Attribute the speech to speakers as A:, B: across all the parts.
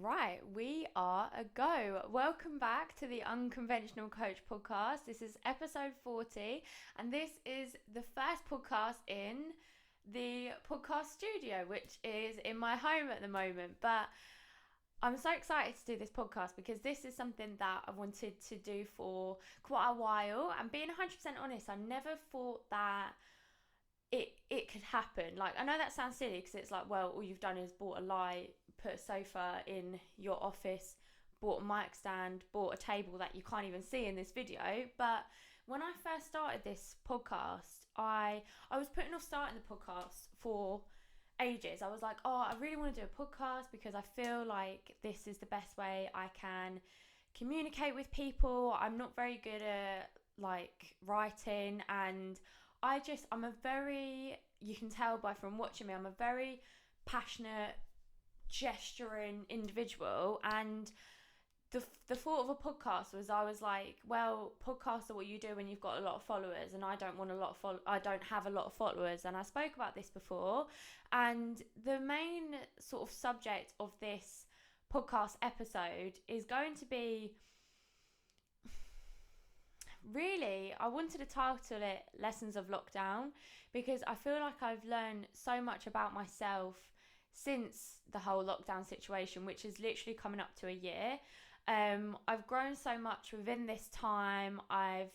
A: Right, we are a go. Welcome back to the Unconventional Coach Podcast. This is episode 40, and this is the first podcast in the podcast studio, which is in my home at the moment. But I'm so excited to do this podcast because this is something that I wanted to do for quite a while. And being 100% honest, I never thought that it could happen. Like, I know that sounds silly because it's like, well, all you've done is bought a light, put a sofa in your office, bought a mic stand, bought a table that you can't even see in this video. But when I first started this podcast, I was putting off starting the podcast for ages. I was like, oh, I really want to do a podcast because I feel like this is the best way I can communicate with people. I'm not very good at like writing, and you can tell from watching me, I'm a very passionate, gesturing individual. And the thought of a podcast I was like, well, podcasts are what you do when you've got a lot of followers, and I don't have a lot of followers. And I spoke about this before, and the main sort of subject of this podcast episode is going to be, really, I wanted to title it Lessons of Lockdown, because I feel like I've learned so much about myself since the whole lockdown situation, which is literally coming up to a year. I've grown so much within this time. I've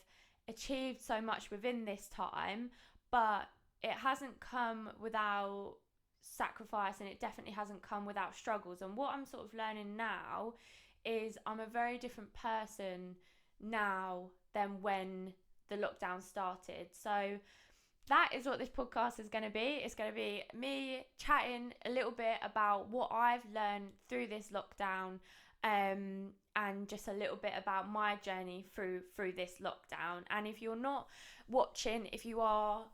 A: achieved so much within this time, but it hasn't come without sacrifice, and it definitely hasn't come without struggles. And what I'm sort of learning now is I'm a very different person now than when the lockdown started. So that is what this podcast is going to be. It's going to be me chatting a little bit about what I've learned through this lockdown, and just a little bit about my journey through this lockdown. And if you're not watching, if you are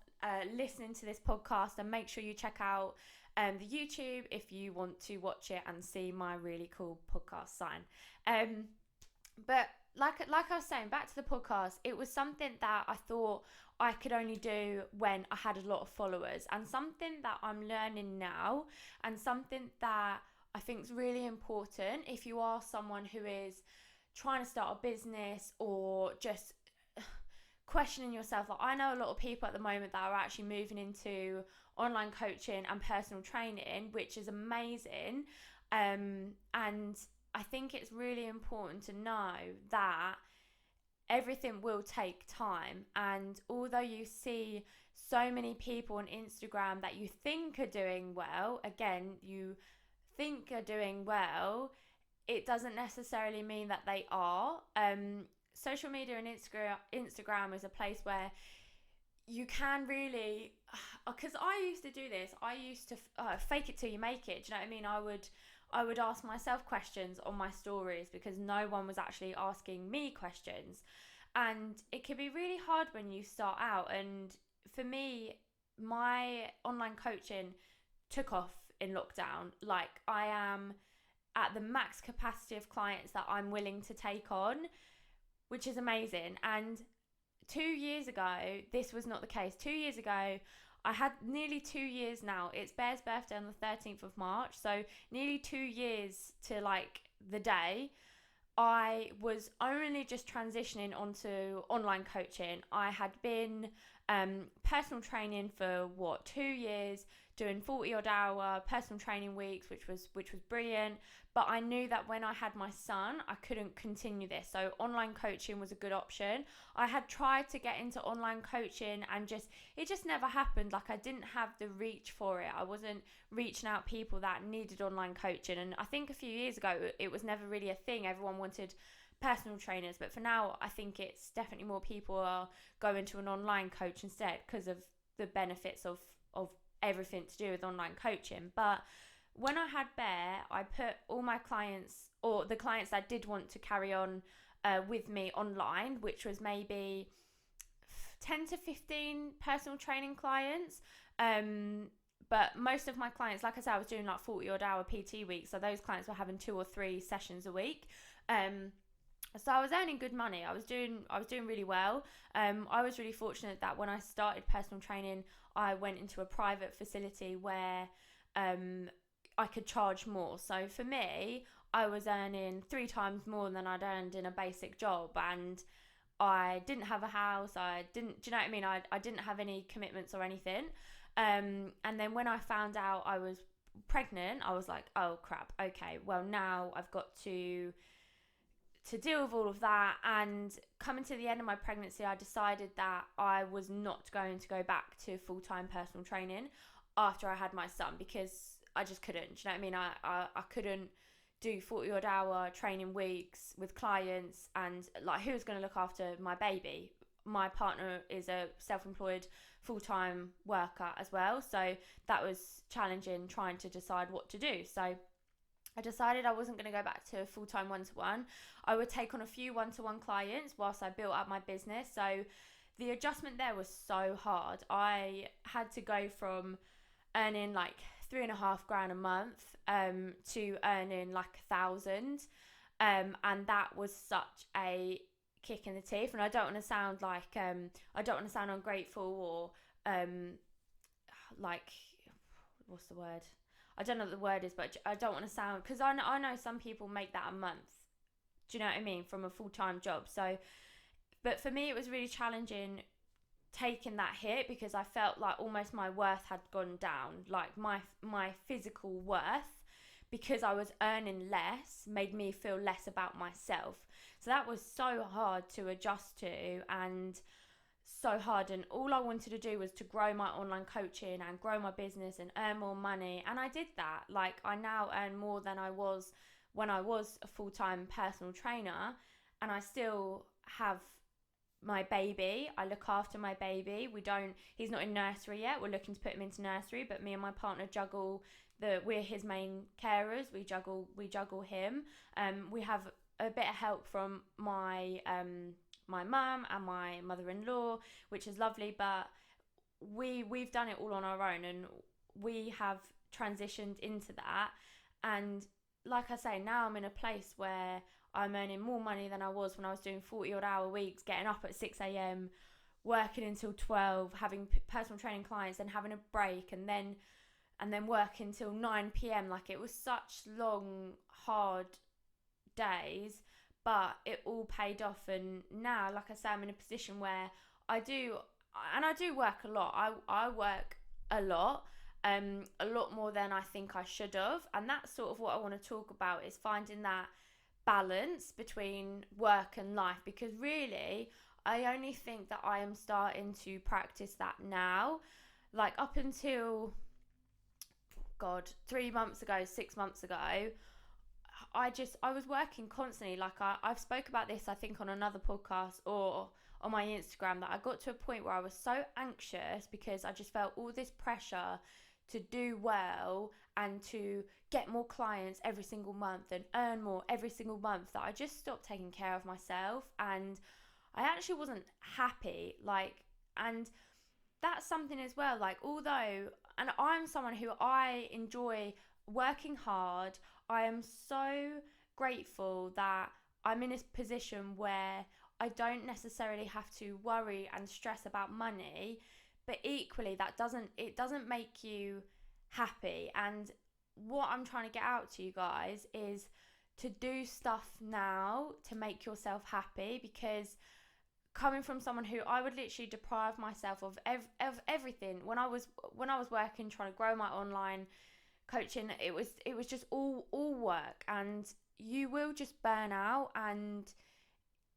A: listening to this podcast, then make sure you check out the YouTube if you want to watch it and see my really cool podcast sign. But like I was saying, back to the podcast, it was something that I thought I could only do when I had a lot of followers, and something that I'm learning now, and something that I think is really important if you are someone who is trying to start a business or just questioning yourself. Like, I know a lot of people at the moment that are actually moving into online coaching and personal training, which is amazing. And I think it's really important to know that everything will take time. And although you see so many people on Instagram that you think are doing well, again, you think are doing well, it doesn't necessarily mean that they are. Social media and Instagram is a place where you can really, because I used to do this, I used to fake it till you make it. Do you know what I mean? I would ask myself questions on my stories because no one was actually asking me questions. And it can be really hard when you start out. And for me, my online coaching took off in lockdown. Like, I am at the max capacity of clients that I'm willing to take on, which is amazing. And 2 years ago, this was not the case. 2 years ago, I had nearly 2 years now. It's Bear's birthday on the 13th of March. So nearly 2 years to like the day, I was only just transitioning onto online coaching. I had been personal training for 2 years, doing 40 odd hour personal training weeks, which was brilliant. But I knew that when I had my son, I couldn't continue this. So online coaching was a good option. I had tried to get into online coaching and it just never happened. Like, I didn't have the reach for it. I wasn't reaching out people that needed online coaching. And I think a few years ago, it was never really a thing. Everyone wanted personal trainers. But for now, I think it's definitely more people are going to an online coach instead because of the benefits of everything to do with online coaching. But when I had Bear, I put all my clients, or the clients that did want to carry on with me online, which was maybe 10 to 15 personal training clients. But most of my clients, like I said, I was doing like 40 odd hour PT weeks. So those clients were having 2 or 3 sessions a week. So I was earning good money. I was doing really well. I was really fortunate that when I started personal training, I went into a private facility where I could charge more. So for me, I was earning 3 times more than I'd earned in a basic job, and I didn't have a house. Do you know what I mean? I didn't have any commitments or anything. And then when I found out I was pregnant, I was like, oh crap, okay, well now I've got to deal with all of that. And coming to the end of my pregnancy, I decided that I was not going to go back to full-time personal training after I had my son, because I just couldn't. Do you know what I mean? I couldn't do 40 odd hour training weeks with clients, and like, who's going to look after my baby? My partner is a self-employed full-time worker as well, so that was challenging, trying to decide what to do. So I decided I wasn't going to go back to full-time one-to-one. I would take on a few one-to-one clients whilst I built up my business. So the adjustment there was so hard. I had to go from earning like $3,500 a month to earning like 1,000, and that was such a kick in the teeth. And I don't want to sound like I don't want to sound ungrateful or like, what's the word? I don't know what the word is, but I don't want to sound, because I know some people make that a month. Do you know what I mean? From a full-time job. So, but for me, it was really challenging taking that hit, because I felt like almost my worth had gone down. Like my physical worth, because I was earning less, made me feel less about myself. So that was so hard to adjust to, and so hard. And all I wanted to do was to grow my online coaching and grow my business and earn more money, and I did that. Like, I now earn more than I was when I was a full-time personal trainer, and I still have my baby. I look after my baby. He's not in nursery yet. We're looking to put him into nursery, but me and my partner juggle we're his main carers. We juggle him. We have a bit of help from my mum and my mother-in-law, which is lovely, but we've done it all on our own, and we have transitioned into that. And like I say, now I'm in a place where I'm earning more money than I was when I was doing 40 odd hour weeks, getting up at 6 a.m, working until 12, having personal training clients, and having a break, and then working till 9 p.m. Like, it was such long, hard days, but it all paid off. And now, like I say, I'm in a position where I do work a lot. I work a lot more than I think I should have. And that's sort of what I want to talk about, is finding that balance between work and life, because really I only think that I am starting to practice that now. Like, up until 3 months ago, 6 months ago, I was working constantly. Like, I've spoke about this, I think, on another podcast or on my Instagram, that I got to a point where I was so anxious, because I just felt all this pressure to do well and to get more clients every single month and earn more every single month, that I just stopped taking care of myself, and I actually wasn't happy. Like, and that's something as well, like, although, and I'm someone who I enjoy working hard, I am so grateful that I'm in a position where I don't necessarily have to worry and stress about money, but equally it doesn't make you happy. And what I'm trying to get out to you guys is to do stuff now to make yourself happy, because coming from someone who I would literally deprive myself of everything when I was working, trying to grow my online coaching, it was just all work, and you will just burn out, and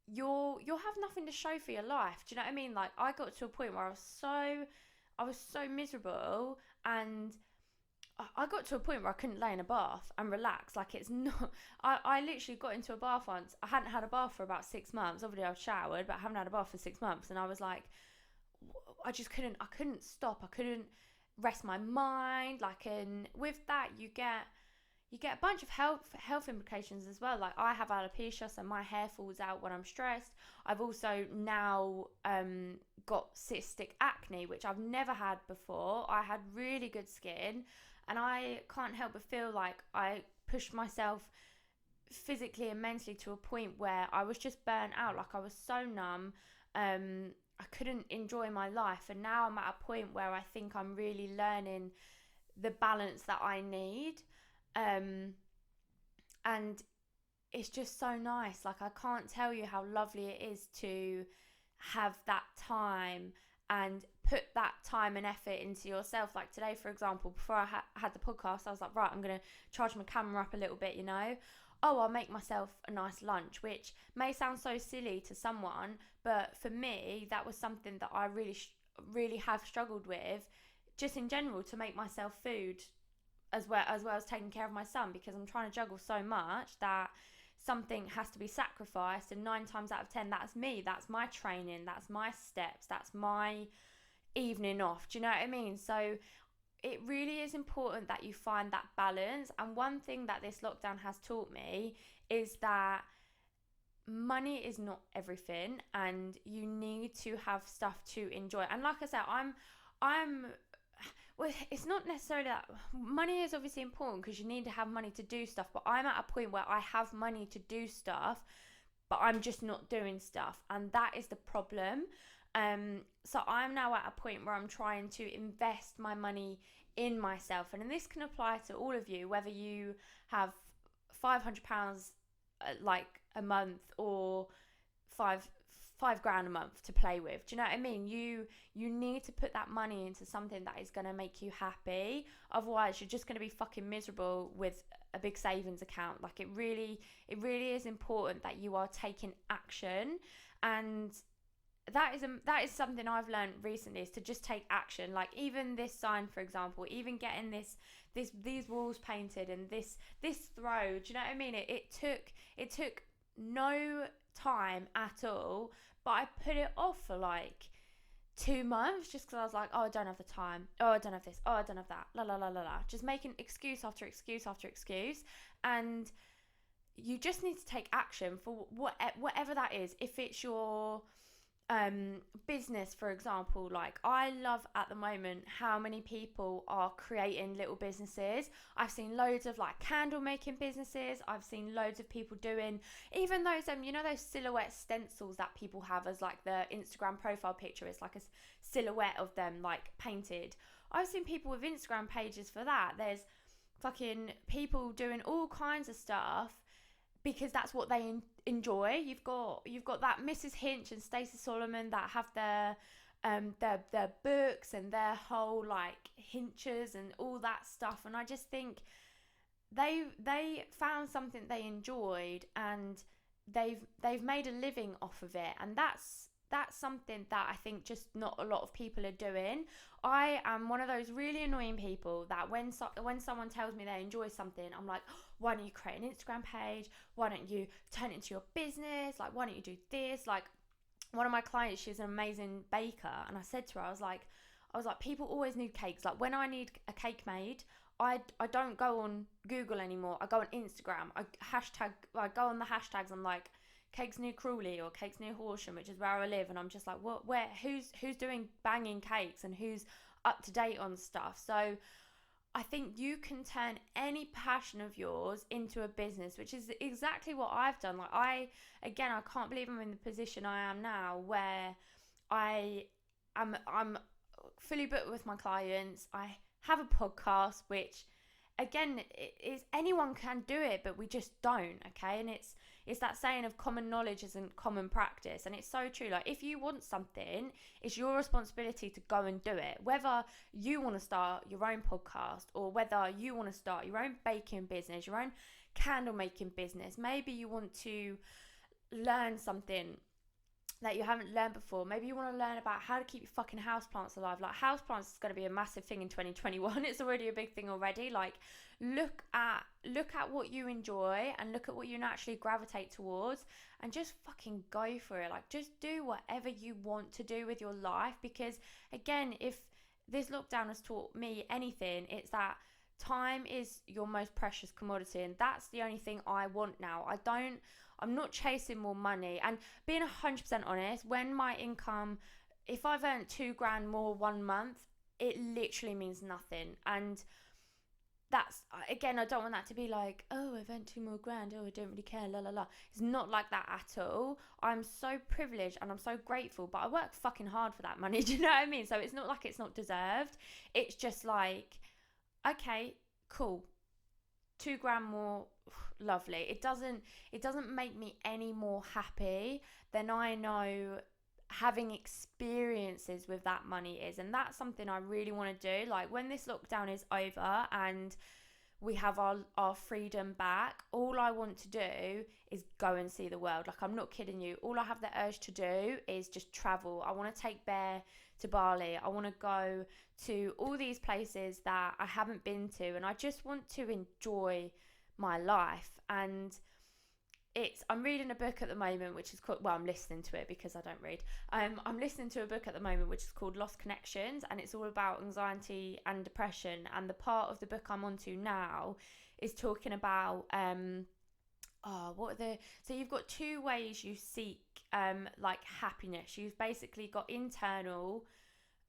A: you'll have nothing to show for your life. Do you know what I mean? Like, I got to a point where I was so miserable, and I got to a point where I couldn't lay in a bath and relax. Like, it's not, I literally got into a bath once. I hadn't had a bath for about 6 months. Obviously I've showered, but I haven't had a bath for 6 months, and I was like, I couldn't stop. I couldn't rest my mind. Like, and with that, you get a bunch of health implications as well. Like, I have alopecia, so my hair falls out when I'm stressed. I've also now got cystic acne, which I've never had before. I had really good skin, and I can't help but feel like I pushed myself physically and mentally to a point where I was just burnt out. Like, I was so numb. I couldn't enjoy my life, and now I'm at a point where I think I'm really learning the balance that I need. And And it's just so nice. Like, I can't tell you how lovely it is to have that time and put that time and effort into yourself. Like today, for example, before I had the podcast, I was like, right, I'm going to charge my camera up a little bit, Oh, I'll make myself a nice lunch, which may sound so silly to someone, but for me, that was something that I really have struggled with, just in general, to make myself food as well as taking care of my son, because I'm trying to juggle so much that something has to be sacrificed, and 9 times out of 10 that's me, that's my training, that's my steps, that's my evening off. Do you know what I mean? So it really is important that you find that balance. And one thing that this lockdown has taught me is that money is not everything, and you need to have stuff to enjoy. And like I said, I'm well, it's not necessarily that money is obviously important, because you need to have money to do stuff, but I'm at a point where I have money to do stuff, but I'm just not doing stuff, and that is the problem. So I'm now at a point where I'm trying to invest my money in myself, and this can apply to all of you, whether you have £500 like a month, or five grand a month to play with. Do you know what I mean? You need to put that money into something that is going to make you happy. Otherwise, you're just going to be fucking miserable with a big savings account. Like, it really is important that you are taking action. And that is something I've learned recently, is to just take action. Like, even this sign, for example, even getting these walls painted, and this throw. Do you know what I mean? It took no time at all, but I put it off for like 2 months, just because I was like, oh, I don't have the time, oh, I don't have this, oh, I don't have that, la la la la la, just making excuse after excuse after excuse. And you just need to take action for whatever that is. If it's your business, for example, like, I love at the moment how many people are creating little businesses. I've seen loads of like candle making businesses. I've seen loads of people doing even those those silhouette stencils that people have as like the Instagram profile picture. It's like a silhouette of them like painted. I've seen people with Instagram pages for that. There's fucking people doing all kinds of stuff because that's what they enjoy. You've got that Mrs. Hinch and Stacey Solomon that have their books and their whole like hinches and all that stuff, and I just think they found something they enjoyed, and they've made a living off of it, and that's something that I think just not a lot of people are doing. I am one of those really annoying people that when someone tells me they enjoy something, I'm like, why don't you create an Instagram page? Why don't you turn it into your business? Like, why don't you do this? Like, one of my clients, she's an amazing baker, and I said to her, I was like, people always need cakes. Like, when I need a cake made, I don't go on Google anymore. I go on Instagram. I go on the hashtags. I'm like, Cakes Near Crawley or Cakes Near Horsham, which is where I live, and I'm just like, what? Where? Who's doing banging cakes, and who's up to date on stuff? So I think you can turn any passion of yours into a business, which is exactly what I've done. Like, I can't believe I'm in the position I am now, where I'm fully booked with my clients. I have a podcast, which again is anyone can do it, but we just don't. Okay, and it's that saying of common knowledge isn't common practice, and it's so true. Like, if you want something, it's your responsibility to go and do it. Whether you want to start your own podcast, or whether you want to start your own baking business, your own candle making business, maybe you want to learn something that you haven't learned before. Maybe you want to learn about how to keep your fucking houseplants alive. Like, houseplants is going to be a massive thing in 2021. It's already a big thing already. Like, look at what you enjoy, and look at what you naturally gravitate towards, and just fucking go for it. Like, just do whatever you want to do with your life, because again, if this lockdown has taught me anything, it's that time is your most precious commodity, and that's the only thing I want now. I'm not chasing more money, and being 100% honest, when my income, if I've earned 2 grand more 1 month, it literally means nothing. And that's, again, I don't want that to be like, oh, I've earned 2 more grand, oh, I don't really care, la la la. It's not like that at all. I'm so privileged and I'm so grateful, but I work fucking hard for that money. Do you know what I mean? So it's not like it's not deserved. It's just like, okay, cool, 2 grand more, lovely. It doesn't make me any more happy than I know having experiences with that money is. And that's something I really want to do. Like, when this lockdown is over and we have our freedom back, all I want to do is go and see the world. Like, I'm not kidding you. All I have the urge to do is just travel. I want to take Bear to Bali. I want to go to all these places that I haven't been to, and I just want to enjoy my life. And I'm reading a book at the moment which is called, well, I'm listening to it because I don't read. I'm listening to a book at the moment which is called Lost Connections, and it's all about anxiety and depression. And the part of the book I'm onto now is talking about so you've got two ways you seek like happiness. You've basically got internal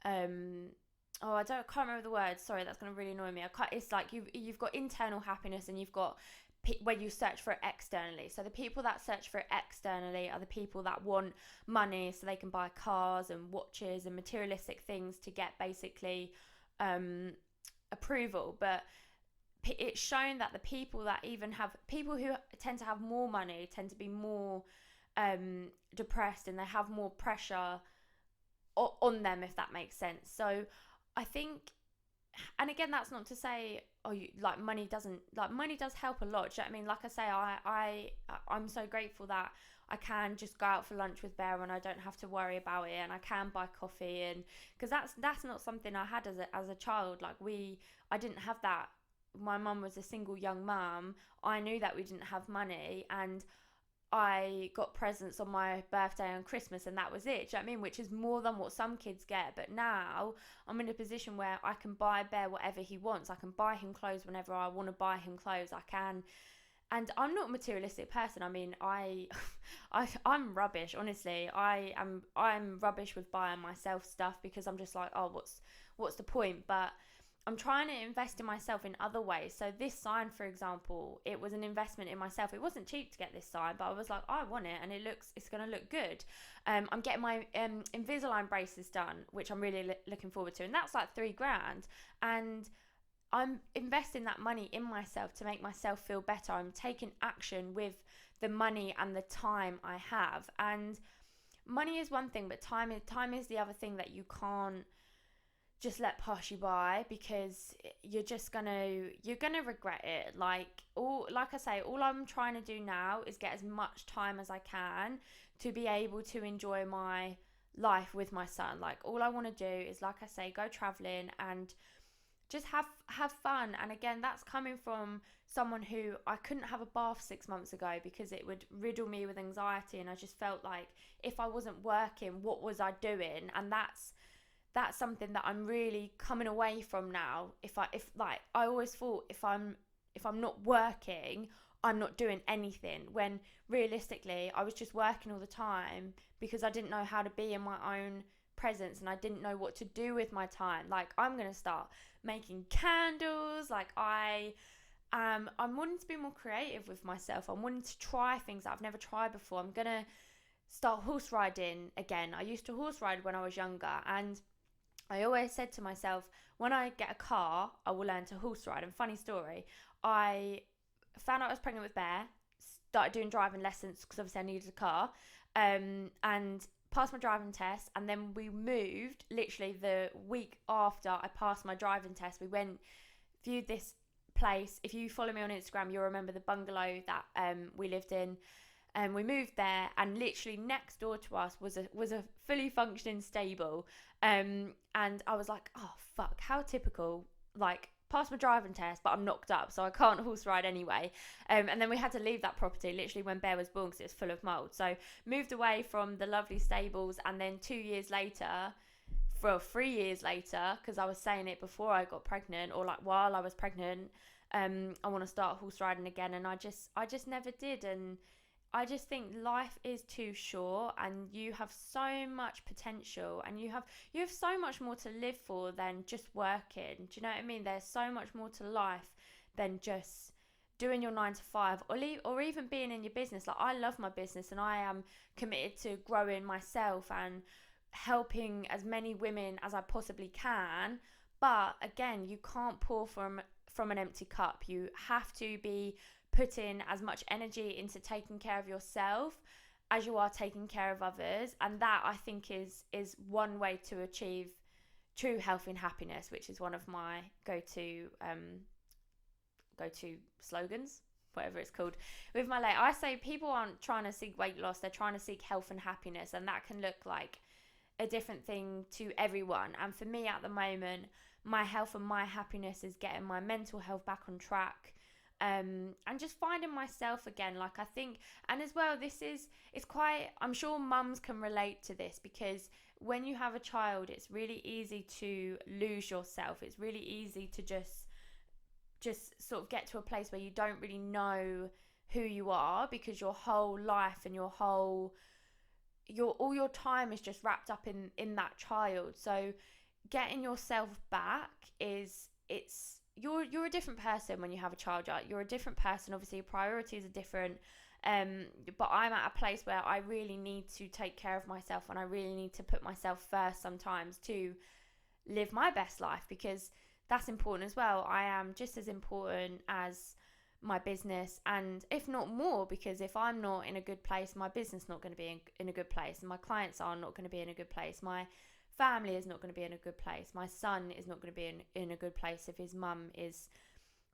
A: I can't remember the word. Sorry, that's going to really annoy me. It's like you've got internal happiness, and you've got where you search for it externally. So the people that search for it externally are the people that want money so they can buy cars and watches and materialistic things to get basically approval. But it's shown that the people that even have, people who tend to have more money tend to be more depressed, and they have more pressure on them, if that makes sense. So I think, and again, that's not to say money does help a lot. Do you know what I mean? Like I say, I'm so grateful that I can just go out for lunch with Bear and I don't have to worry about it, and I can buy coffee, and because that's not something I had as a child. Like, I didn't have that. My mum was a single young mum. I knew that we didn't have money, and I got presents on my birthday and Christmas, and that was it. Do you know what I mean? Which is more than what some kids get. But now I'm in a position where I can buy Bear whatever he wants. I can buy him clothes whenever I want to buy him clothes. I can. And I'm not a materialistic person. I mean, I'm rubbish, honestly. I'm rubbish with buying myself stuff, because I'm just like, oh, what's the point? But I'm trying to invest in myself in other ways. So this sign, for example, it was an investment in myself. It wasn't cheap to get this sign, but I was like, I want it, and it's going to look good. I'm getting my Invisalign braces done, which I'm really looking forward to, and that's like $3,000. And I'm investing that money in myself to make myself feel better. I'm taking action with the money and the time I have. And money is one thing, but time is the other thing that you can't just let pass you by, because you're gonna regret it. Like I say, all I'm trying to do now is get as much time as I can to be able to enjoy my life with my son. Like, all I want to do is, like I say, go traveling and just have fun. And again, that's coming from someone who, I couldn't have a bath 6 months ago because it would riddle me with anxiety, and I just felt like if I wasn't working, what was I doing? And that's something that I'm really coming away from now. I always thought if I'm not working, I'm not doing anything, when realistically I was just working all the time because I didn't know how to be in my own presence, and I didn't know what to do with my time. Like, I'm gonna start making candles. Like, I'm wanting to be more creative with myself. I'm wanting to try things that I've never tried before. I'm gonna start horse riding again. I used to horse ride when I was younger, and I always said to myself, when I get a car, I will learn to horse ride. And funny story, I found out I was pregnant with Bear, started doing driving lessons because obviously I needed a car, and passed my driving test. And then we moved literally the week after I passed my driving test. We viewed this place. If you follow me on Instagram, you'll remember the bungalow that we lived in. And we moved there, and literally next door to us was a fully functioning stable. And I was like, oh fuck, how typical. Like, passed my driving test, but I'm knocked up, so I can't horse ride anyway. And then we had to leave that property literally when Bear was born because it was full of mold. So moved away from the lovely stables, and then 3 years later, because I was saying it before I got pregnant, or like while I was pregnant, I want to start horse riding again, and I just never did. And I just think life is too short, and you have so much potential, and you have so much more to live for than just working. Do you know what I mean? There's so much more to life than just doing your 9 to 5 or even being in your business. Like, I love my business, and I am committed to growing myself and helping as many women as I possibly can. But again, you can't pour from an empty cup. You have to be putting as much energy into taking care of yourself as you are taking care of others. And that, I think, is one way to achieve true health and happiness, which is one of my go-to slogans, whatever it's called, with my leg. I say people aren't trying to seek weight loss, they're trying to seek health and happiness, and that can look like a different thing to everyone. And for me at the moment, my health and my happiness is getting my mental health back on track, and just finding myself again. Like, I think, and as well, it's quite, I'm sure mums can relate to this, because when you have a child, it's really easy to lose yourself. It's really easy to just sort of get to a place where you don't really know who you are, because your whole life and all your time is just wrapped up in that child. So getting yourself back you're a different person when you have a child. You're a different person. Obviously, your priorities are different. But I'm at a place where I really need to take care of myself, and I really need to put myself first sometimes to live my best life, because that's important as well. I am just as important as my business, and if not more, because if I'm not in a good place, my business is not going to be in a good place, and my clients are not going to be in a good place. My family is not going to be in a good place. My son is not going to be in a good place if his mum is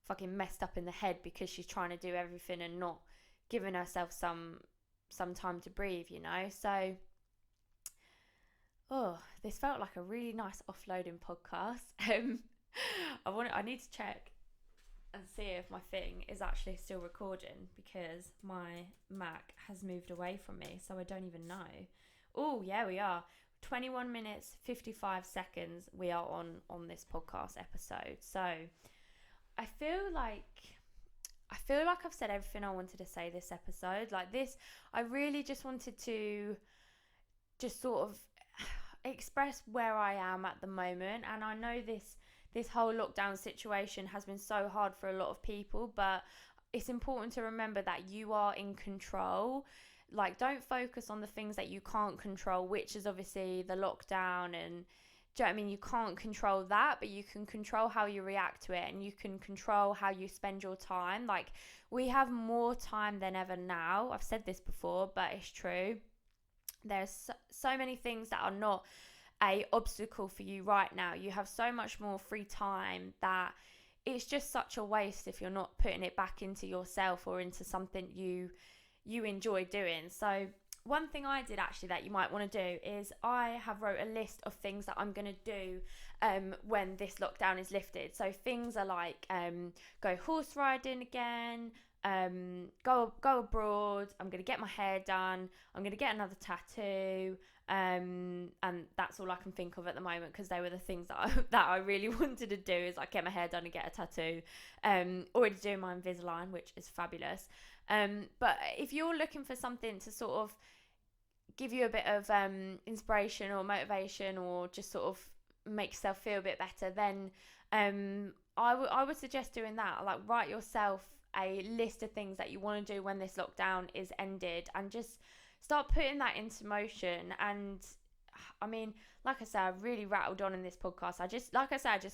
A: fucking messed up in the head because she's trying to do everything and not giving herself some time to breathe, you know. So this felt like a really nice offloading podcast. I need to check and see if my thing is actually still recording, because my Mac has moved away from me, so I don't even know. Oh yeah, we are 21 minutes 55 seconds we are on this podcast episode. So I feel like I've said everything I wanted to say this episode. Like this, I really just wanted to just sort of express where I am at the moment. And I know this whole lockdown situation has been so hard for a lot of people, but it's important to remember that you are in control. Like, don't focus on the things that you can't control, which is obviously the lockdown. And do you know what I mean? You can't control that, but you can control how you react to it, and you can control how you spend your time. Like, we have more time than ever now. I've said this before, but it's true. There's so many things that are not a obstacle for you right now. You have so much more free time that it's just such a waste if you're not putting it back into yourself or into something you enjoy doing. So one thing I did actually that you might want to do is I have wrote a list of things that I'm going to do when this lockdown is lifted. So things are like go horse riding again, go abroad, I'm going to get my hair done, I'm going to get another tattoo, and that's all I can think of at the moment, because they were the things that I really wanted to do, is like get my hair done and get a tattoo. Already doing my Invisalign, which is fabulous. But if you're looking for something to sort of give you a bit of inspiration or motivation, or just sort of make yourself feel a bit better, then I would suggest doing that. Like, write yourself a list of things that you want to do when this lockdown is ended, and just start putting that into motion. And I mean, like I said, I've really rattled on in this podcast. I just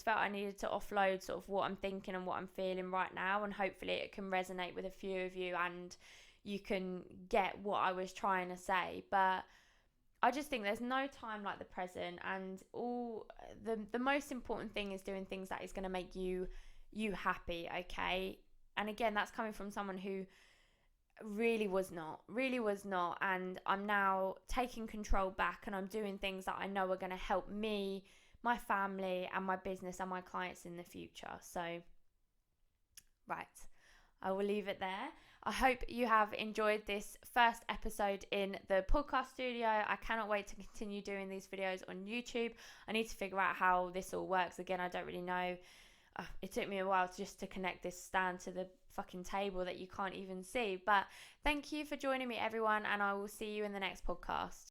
A: felt I needed to offload sort of what I'm thinking and what I'm feeling right now, and hopefully it can resonate with a few of you and you can get what I was trying to say. But I just think there's no time like the present, and all the most important thing is doing things that is going to make you happy, okay? And again, that's coming from someone who really was not, and I'm now taking control back, and I'm doing things that I know are going to help me, my family, and my business and my clients in the future. So right, I will leave it there. I hope you have enjoyed this first episode in the podcast studio. I cannot wait to continue doing these videos on YouTube. I need to figure out how this all works. Again, I don't really know. It took me a while just to connect this stand to the fucking table that you can't even see. But thank you for joining me, everyone, and I will see you in the next podcast.